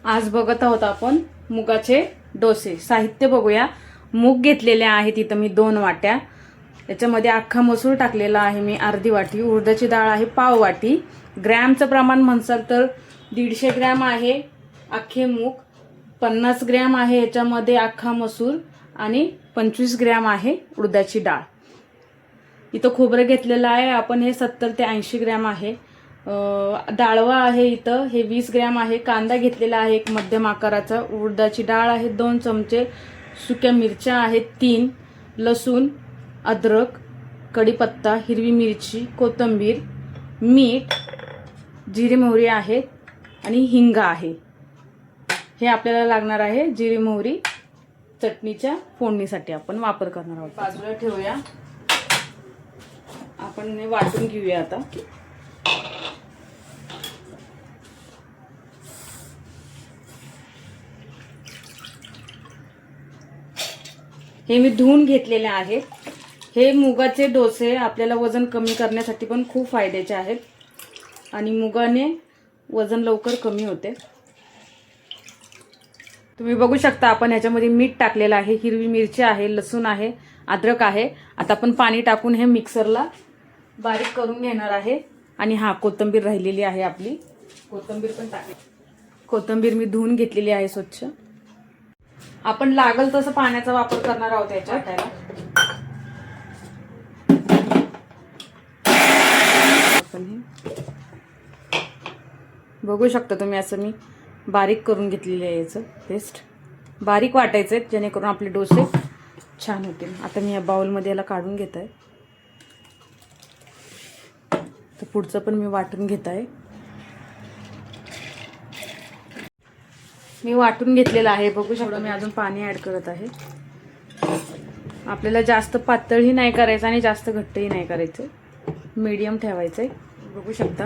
आज बघत आहोत आपण मुगाचे डोसे। साहित्य बघूया। मूग घेतलेले आहेत इथं मी 2 वाट्या। याच्यामध्ये अख्खा मसूर टाकलेला आहे मी अर्धी वाटी। उडदाची डाळ आहे पाव वाटी। ग्रॅमचं प्रमाण म्हणसाल तर 150 ग्रॅम आहे अख्खे मूग, 50 ग्रॅम आहे याच्यामध्ये अख्खा मसूर आणि 25 ग्रॅम आहे उडदाची डाळ। इथं खोबरं घेतलेलं आहे आपण, हे 70 ते 80 ग्रॅम आहे। डाळवा आहे इथं, हे 20 ग्रॅम आहे। कांदा घेतलेला आहे एक मध्यम आकाराचा। उडदाची डाळ आहे 2 चमचे। सुक्या मिरच्या आहेत 3, लसूण, अद्रक, कढीपत्ता, हिरवी मिरची, कोथिंबीर, मीठ, जिरे मोहरी आहे आणि हिंग आहे। हे आपल्याला लागणार आहे जिरे मोहरी चटणीच्या फोडणीसाठी आपण वापर करणार आहोत। बाजूला ठेवूया, आपण हे वाटून घेऊया आता। हे मी धुवून घेतलेले आहेत। हे मुगाचे डोसे आपल्याला वजन कमी करण्यासाठी पण खूप फायद्याचे आहेत आणि मुगाने वजन लवकर कमी होते। तुम्ही बघू शकता आपण ह्याच्यामध्ये मीठ टाकलेलं आहे, हिरवी मिरची आहे, लसूण आहे, अद्रक आहे। आता आपण पाणी टाकून हे मिक्सरला बारीक करून घेणार आहे। आणि हा कोथिंबीर राहिलेली आहे आपली, कोथिंबीर पण टाकली। कोथिंबीर मी धुवून घेतलेली आहे स्वच्छ। आपण लागल तसं पाण्याचा वापर करणार आहोत याच्यात। आपण हे बघू शकता तुम्ही, असं मी बारीक करून घेतलेली आहे। याचं पेस्ट बारीक वाटायचं आहे जेणेकरून आपले डोसे छान होतील। आता मी या बाउलमध्ये याला काढून घेत आहे। तर पुढचं पण मी वाटून घेत आहे। मी वाटून घेतलेलं आहे, बघू शकता। मी अजून पाणी ऍड करत आहे। आपल्याला जास्त पातळही नाही करायचं आणि जास्त घट्टही नाही करायचं, मीडियम ठेवायचं आहे। बघू शकता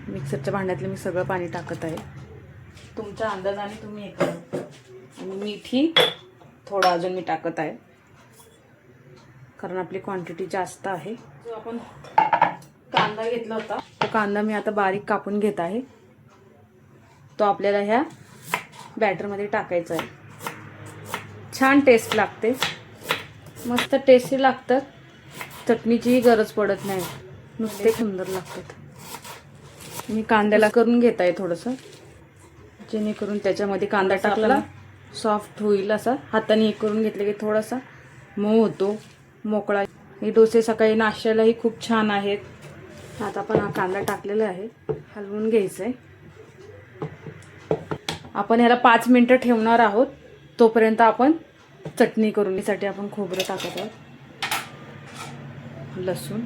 मिक्सरच्या भांड्यातलं मी सगळं पाणी टाकत आहे। तुमच्या अंदाजाने तुम्ही हे करा। आणि मीठही थोडं अजून मी टाकत आहे कारण आपली क्वांटिटी जास्त आहे। जो आपण कांदा घेतला होता तो कांदा मी आता बारीक कापून घेत आहे। तो आपल्याला ह्या बॅटरमध्ये टाकायचं आहे। छान टेस्ट लागते, मस्त टेस्टी लागतात। चटणीचीही गरज पडत नाही, नुसते सुंदर लागतात। मी कांद्याला करून घेत आहे थोडंसं, जेणेकरून त्याच्यामध्ये कांदा टाकला सॉफ्ट होईल। असा हाताने हे करून घेतले की थोडासा मऊ होतो, मोकळा। हे डोसे सकाळी नाश्त्यालाही खूप छान आहेत। आता आपण हा कांदा टाकलेला आहे, हलवून घ्यायचं आहे। आपण ह्याला 5 मिनिटं ठेवणार आहोत। तोपर्यंत आपण चटणी करून घेण्यासाठी आपण खोबरं टाकत आहोत, लसूण,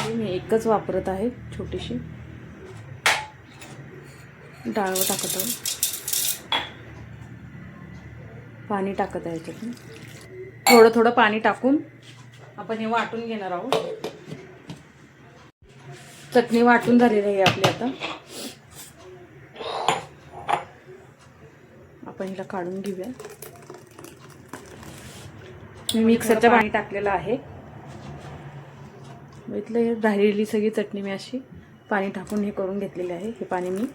मी एकच वापरत आहे छोटीशी। डाळव टाकत आहोत, पाणी टाकत आहे याच्यातून। थोडं थोडं पाणी टाकून आपण हे वाटून घेणार आहोत। चटणी वाटून झालेली आहे आपली। आता आपण हिला काढून घेऊया। मी मिक्सरचं पाणी टाकलेलं आहे। इथलं हे राहिलेली सगळी चटणी मी अशी पाणी टाकून हे करून घेतलेली आहे। हे पाणी मी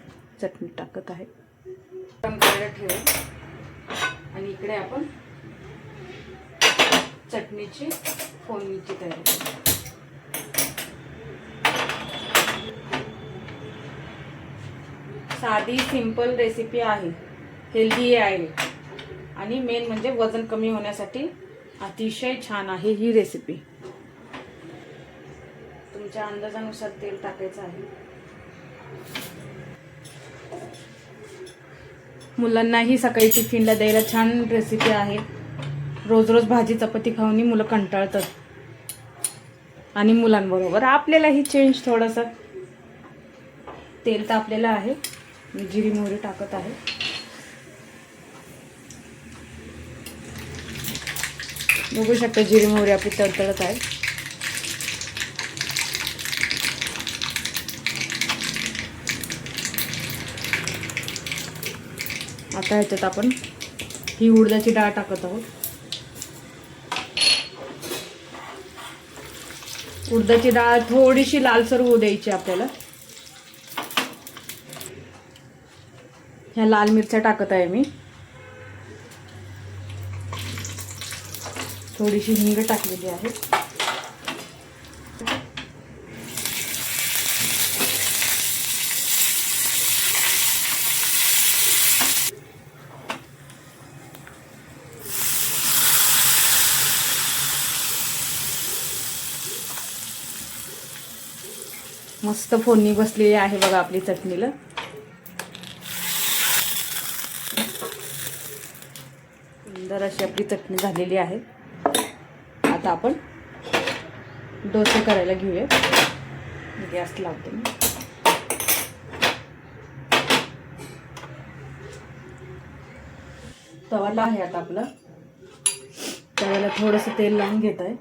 चटणी टाकत आहे। ठेवू आणि इकडे आपण चटणीची फोडणीची तयारी करू। साधी सिंपल रेसिपी आहे, हेल्दी आहे आणि मेन म्हणजे वजन कमी होण्यासाठी अतिशय छान आहे ही रेसिपी। तुमच्या अंदाजानुसार तेल टाकायचं आहे। मुलांनाही सकाळी टिफिनला द्यायला छान रेसिपी आहे। रोज रोज भाजी चपाती खाऊन मुलं कंटाळतात आणि मुलांबरोबर आपल्यालाही चेंज थोडासा। तेल तापलेलं आहे, मी जिरी मोहरी टाकत आहे। बघू शकता जिरी मोहरी आपली तडतडत आहे। आता ह्याच्यात आपण ही उडदाची डाळ टाकत आहोत। उडदाची डाळ थोडीशी लालसर होऊ द्यायची आपल्याला। ह्या लाल मिरच्या टाकत आहे मी. थोडीशी हिंग टाकलेली आहे. मस्त फोडणी बसलेली आहे बघा आपली चटणीला. सुंदर अशी आपली चटणी झालेली आहे. आता आपण डोसे करायला घेऊया. गॅस लावते मी. तवाला आहे आता आपला. तव्याला थोडंसं तेल लावून घेत आहे.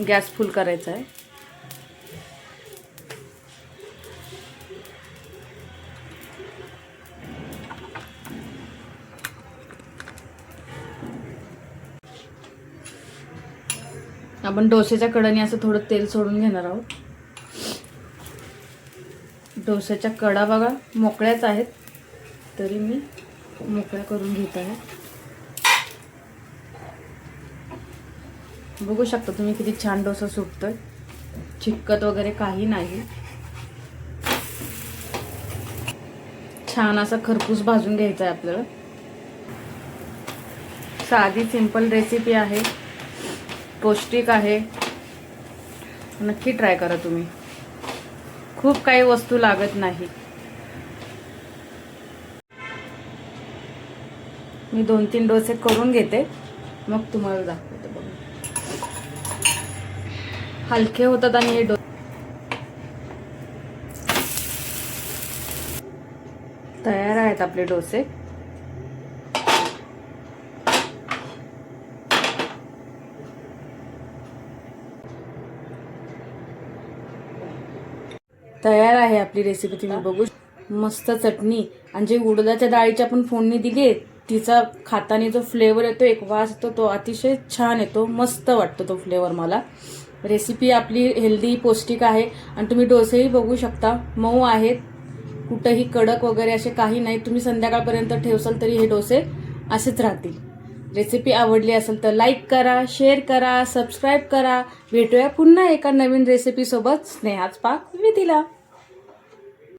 गॅस फुल करायचा आहे. आपण डोश्याच्या कडाने असं थोडं तेल सोडून घेणार आहोत. डोश्याच्या कडा बघा मोकळ्याच आहेत, तरी मी मोकळ्या करून घेत आहे. बघू शकता तुम्ही किती छान डोसा सुटतोय. चिकट वगैरे काही नाही. छान असा खरपूस भाजून घ्यायचा आहे आपल्याला. साधी सिंपल रेसिपी आहे, पौष्टिक आहे. नक्की ट्राय करा तुम्ही. खूप काही वस्तू लागत नाही. मी 2-3 डोसे करून घेते, मग तुम्हाला दाखवते. बघा हलके होतात आणि हे तयार आहेत आपले डोसे. तयार आहे आपली रेसिपी. तुम्ही बघू. मस्त चटणी आणि जे उडदाच्या डाळीची आपण फोडणी दिली, तिचा खाताने जो फ्लेवर येतो, एक वास येतो, तो अतिशय छान येतो. मस्त वाटतो तो फ्लेवर मला. रेसिपी आपली हेल्दी पौष्टिक आहे. आणि तुम्ही डोसेही बघू शकता, मऊ आहेत, कुठंही कडक वगैरे असे काही नाही. तुम्ही संध्याकाळपर्यंत ठेवसाल तरी हे डोसे असेच राहतील. रेसिपी आवडली असेल तर लाईक करा, शेअर करा, सबस्क्राईब करा. भेटूया पुन्हा एका नवीन रेसिपीसोबत. स्नेहाच पाक विधीला.